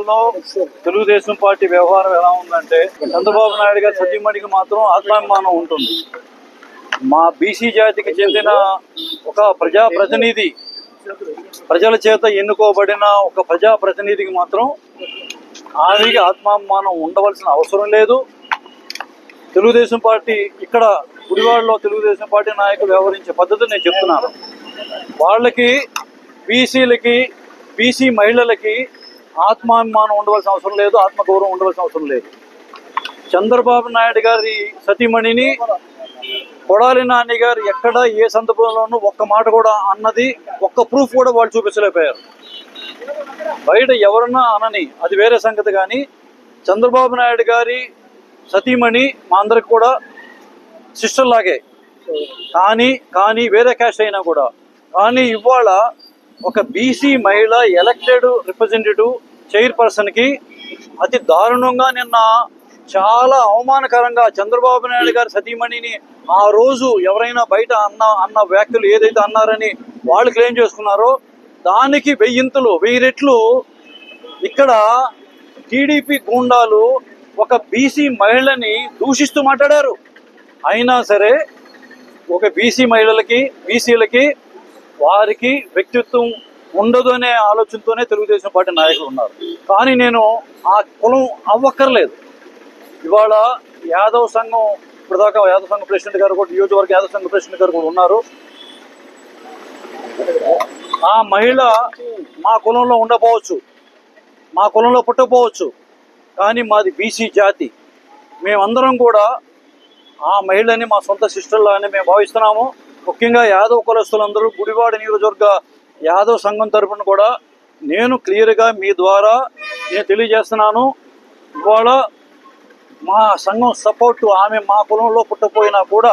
గుడివాడలో తెలుగుదేశం పార్టీ వ్యవహారం ఎలా ఉందంటే, చంద్రబాబు నాయుడు గారి సతీమణికి మాత్రం ఆత్మాభిమానం ఉంటుంది. మా బీసీ జాతికి చెందిన ఒక ప్రజాప్రతినిధి, ప్రజల చేత ఎన్నుకోబడిన ఒక ప్రజాప్రతినిధికి మాత్రం ఆమెకి ఆత్మాభిమానం ఉండవలసిన అవసరం లేదు. తెలుగుదేశం పార్టీ ఇక్కడ గుడివాడలో తెలుగుదేశం పార్టీ నాయకులు వ్యవహరించే పద్ధతి నేను చెప్తున్నాను. వాళ్ళకి బీసీలకి, బీసీ మహిళలకి ఆత్మాభిమానం ఉండవలసిన అవసరం లేదు, ఆత్మగౌరవం ఉండవలసిన అవసరం లేదు. చంద్రబాబు నాయుడు గారి సతీమణిని కొడాలి నాని గారు ఎక్కడ ఏ సందర్భంలోనూ ఒక్క మాట కూడా అన్నది, ఒక్క ప్రూఫ్ కూడా వాళ్ళు చూపించలేకపోయారు. బయట ఎవరన్నా అనని అది వేరే సంగతి, కానీ చంద్రబాబు నాయుడు గారి సతీమణి మా అందరికి కూడా సిస్టర్ లాగే. కానీ వేరే క్యాస్ట్ అయినా కూడా, కానీ ఇవాళ ఒక బీసీ మహిళ ఎలక్టెడ్ రిప్రజెంటేటివ్ చైర్పర్సన్కి అతి దారుణంగా నిన్న చాలా అవమానకరంగా చంద్రబాబు నాయుడు గారి సతీమణిని ఆ రోజు ఎవరైనా బయట అన్న వ్యాఖ్యలు ఏదైతే అన్నారని వాళ్ళు క్లెయిమ్ చేసుకున్నారో దానికి 1000 రెట్లు ఇక్కడ టీడీపీ గూండాలు ఒక బీసీ మహిళని దూషిస్తూ మాట్లాడారు. అయినా సరే ఒక బీసీ మహిళలకి, బీసీలకి వారికి వ్యక్తిత్వం ఉండదు అనే ఆలోచనతోనే తెలుగుదేశం పార్టీ నాయకులు ఉన్నారు. కానీ నేను ఆ కులం అవ్వక్కర్లేదు. ఇవాళ యాదవ్ సంఘం, ఇప్పటిదాకా యాదవ్ సంఘం ప్రెసిడెంట్ గారు కూడా, నియోజకవర్గ యాదవ్ సంఘం ప్రెసిడెంట్ గారు కూడా ఉన్నారు. ఆ మహిళ మా కులంలో ఉండకపోవచ్చు, మా కులంలో పుట్టకపోవచ్చు, కానీ మాది బీసీ జాతి. మేమందరం కూడా ఆ మహిళని మా సొంత సిస్టర్లానే మేము భావిస్తున్నాము. ముఖ్యంగా యాదవ్ కులస్తులందరూ గుడివాడ నియోజకవర్గ యాదవ్ సంఘం తరఫున కూడా నేను క్లియర్గా మీ ద్వారా నేను తెలియజేస్తున్నాను. ఇవాళ మా సంఘం సపోర్టు, ఆమె మా కులంలో పుట్టపోయినా కూడా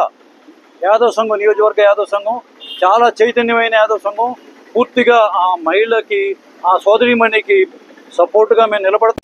యాదవ్ సంఘం, నియోజకవర్గ యాదవ్ సంఘం చాలా చైతన్యమైన యాదవ్ సంఘం, పూర్తిగా ఆ మహిళకి, ఆ సోదరిమణికి సపోర్టుగా మేము నిలబడతాం.